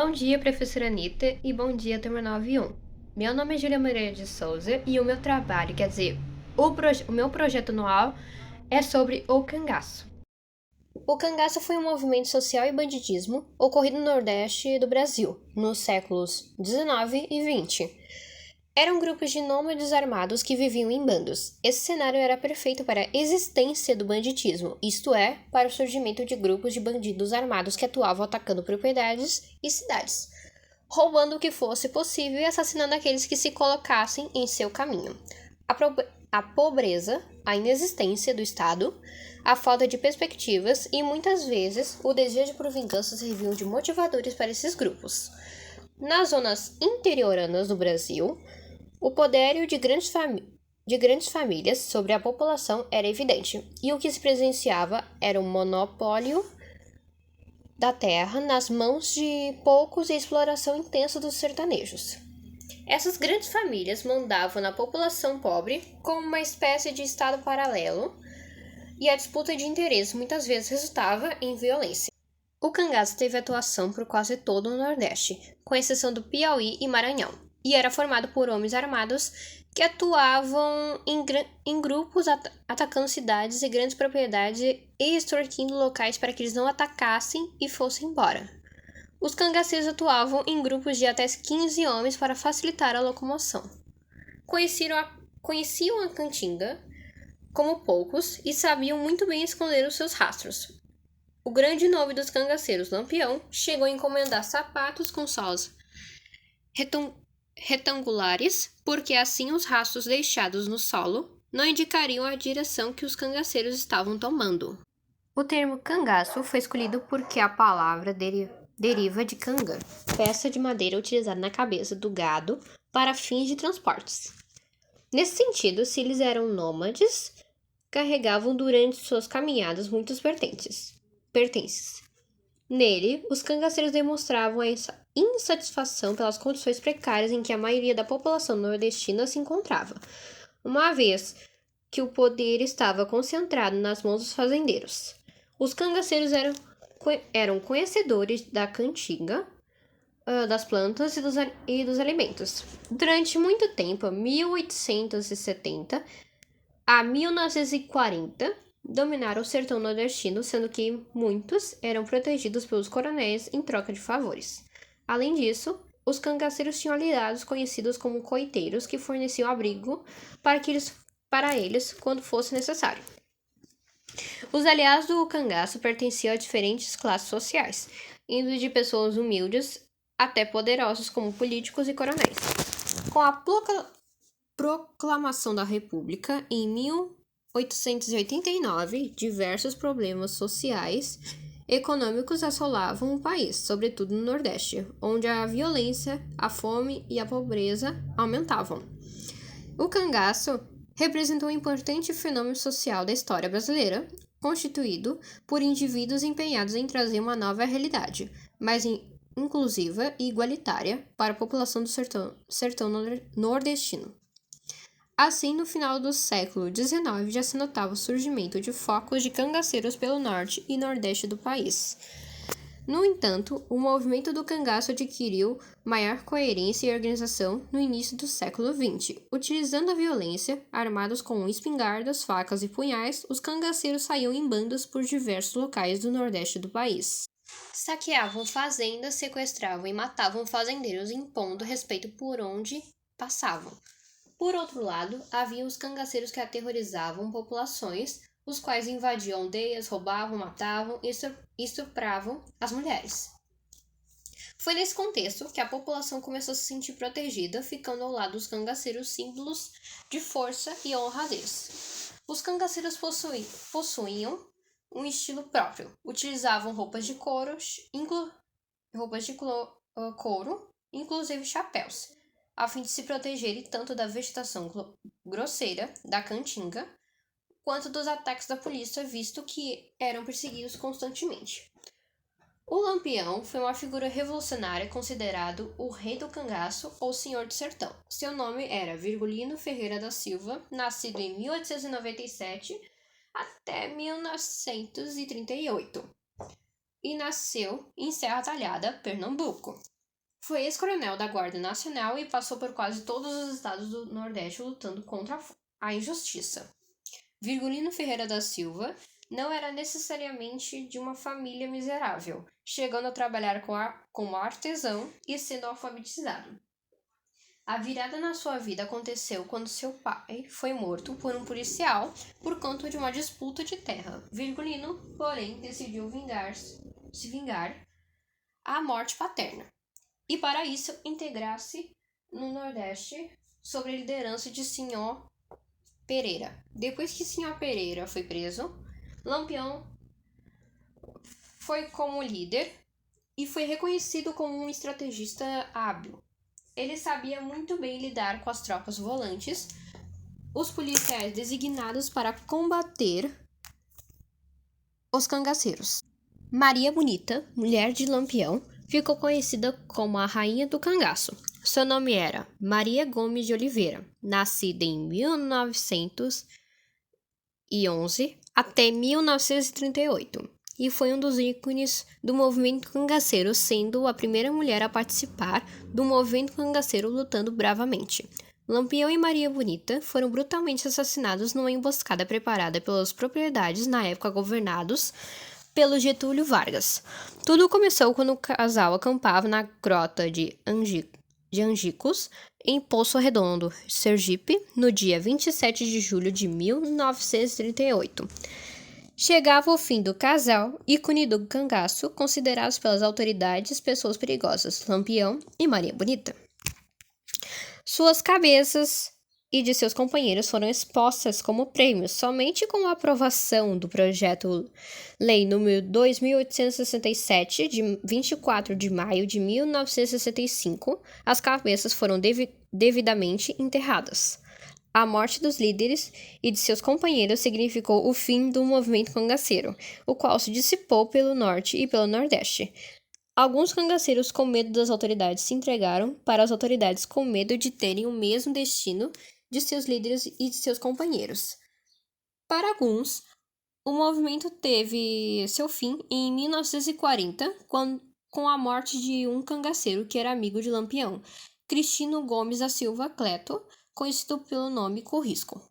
Bom dia, professora Anitta, e bom dia, turma 91. Meu nome é Júlia Moreira de Souza e o meu trabalho, o meu projeto anual é sobre o cangaço. O cangaço foi um movimento social e banditismo ocorrido no Nordeste do Brasil, nos séculos XIX e XX. Eram grupos de nômades armados que viviam em bandos. Esse cenário era perfeito para a existência do banditismo, isto é, para o surgimento de grupos de bandidos armados que atuavam atacando propriedades e cidades, roubando o que fosse possível e assassinando aqueles que se colocassem em seu caminho. A pobreza, a inexistência do Estado, a falta de perspectivas e, muitas vezes, o desejo por vingança serviam de motivadores para esses grupos. Nas zonas interioranas do Brasil, o poderio de grandes famílias sobre a população era evidente, e o que se presenciava era o monopólio da terra nas mãos de poucos e a exploração intensa dos sertanejos. Essas grandes famílias mandavam na população pobre como uma espécie de estado paralelo, e a disputa de interesses muitas vezes resultava em violência. O cangaço teve atuação por quase todo o Nordeste, com exceção do Piauí e Maranhão, e era formado por homens armados que atuavam em grupos atacando cidades e grandes propriedades e extorquindo locais para que eles não atacassem e fossem embora. Os cangaceiros atuavam em grupos de até 15 homens para facilitar a locomoção. Conheciam a cantiga como poucos e sabiam muito bem esconder os seus rastros. O grande nome dos cangaceiros, Lampião, chegou a encomendar sapatos com solas retangulares, porque assim os rastros deixados no solo não indicariam a direção que os cangaceiros estavam tomando. O termo cangaço foi escolhido porque a palavra deriva de canga, peça de madeira utilizada na cabeça do gado para fins de transportes. Nesse sentido, se eles eram nômades, carregavam durante suas caminhadas muitos pertences. Nele, os cangaceiros demonstravam a insatisfação pelas condições precárias em que a maioria da população nordestina se encontrava, uma vez que o poder estava concentrado nas mãos dos fazendeiros. Os cangaceiros eram conhecedores da cantiga, das plantas e dos alimentos. Durante muito tempo, 1870 a 1940, dominaram o sertão nordestino, sendo que muitos eram protegidos pelos coronéis em troca de favores. Além disso, os cangaceiros tinham aliados conhecidos como coiteiros que forneciam abrigo para eles quando fosse necessário. Os aliados do cangaço pertenciam a diferentes classes sociais, indo de pessoas humildes até poderosos como políticos e coronéis. Com a proclamação da República em 1889, diversos problemas sociais e econômicos assolavam o país, sobretudo no Nordeste, onde a violência, a fome e a pobreza aumentavam. O cangaço representou um importante fenômeno social da história brasileira, constituído por indivíduos empenhados em trazer uma nova realidade, mais inclusiva e igualitária para a população do sertão nordestino. Assim, no final do século XIX, já se notava o surgimento de focos de cangaceiros pelo norte e nordeste do país. No entanto, o movimento do cangaço adquiriu maior coerência e organização no início do século XX. Utilizando a violência, armados com espingardas, facas e punhais, os cangaceiros saíam em bandas por diversos locais do nordeste do país. Saqueavam fazendas, sequestravam e matavam fazendeiros, impondo respeito por onde passavam. Por outro lado, havia os cangaceiros que aterrorizavam populações, os quais invadiam aldeias, roubavam, matavam e estupravam as mulheres. Foi nesse contexto que a população começou a se sentir protegida, ficando ao lado dos cangaceiros símbolos de força e honradez. Os cangaceiros possuíam um estilo próprio, utilizavam roupas de couro, inclusive chapéus, a fim de se protegerem tanto da vegetação grosseira da caatinga, quanto dos ataques da polícia, visto que eram perseguidos constantemente. O Lampião foi uma figura revolucionária considerado o rei do cangaço ou senhor do sertão. Seu nome era Virgulino Ferreira da Silva, nascido em 1897 até 1938, e nasceu em Serra Talhada, Pernambuco. Foi ex-coronel da Guarda Nacional e passou por quase todos os estados do Nordeste lutando contra a injustiça. Virgulino Ferreira da Silva não era necessariamente de uma família miserável, chegando a trabalhar como artesão e sendo alfabetizado. A virada na sua vida aconteceu quando seu pai foi morto por um policial por conta de uma disputa de terra. Virgulino, porém, decidiu se vingar à morte paterna e, para isso, integrar-se no Nordeste sob a liderança de Senhor Pereira. Depois que Senhor Pereira foi preso, Lampião foi como líder e foi reconhecido como um estrategista hábil. Ele sabia muito bem lidar com as tropas volantes, os policiais designados para combater os cangaceiros. Maria Bonita, mulher de Lampião, ficou conhecida como a Rainha do Cangaço. Seu nome era Maria Gomes de Oliveira, nascida em 1911 até 1938, e foi um dos ícones do movimento cangaceiro, sendo a primeira mulher a participar do movimento cangaceiro lutando bravamente. Lampião e Maria Bonita foram brutalmente assassinados numa emboscada preparada pelas propriedades na época governados pelo Getúlio Vargas. Tudo começou quando o casal acampava na grota de Angicos, em Poço Redondo, Sergipe, no dia 27 de julho de 1938. Chegava o fim do casal, ícone do cangaço, considerados pelas autoridades pessoas perigosas, Lampião e Maria Bonita. Suas cabeças e de seus companheiros foram expostas como prêmios somente com a aprovação do projeto Lei nº 2867, de 24 de maio de 1965, as cabeças foram devidamente enterradas. A morte dos líderes e de seus companheiros significou o fim do movimento cangaceiro, o qual se dissipou pelo norte e pelo nordeste. Alguns cangaceiros, com medo das autoridades, se entregaram para as autoridades com medo de terem o mesmo destino de seus líderes e de seus companheiros. Para alguns, o movimento teve seu fim em 1940, com a morte de um cangaceiro que era amigo de Lampião, Cristino Gomes da Silva Cleto, conhecido pelo nome Corrisco.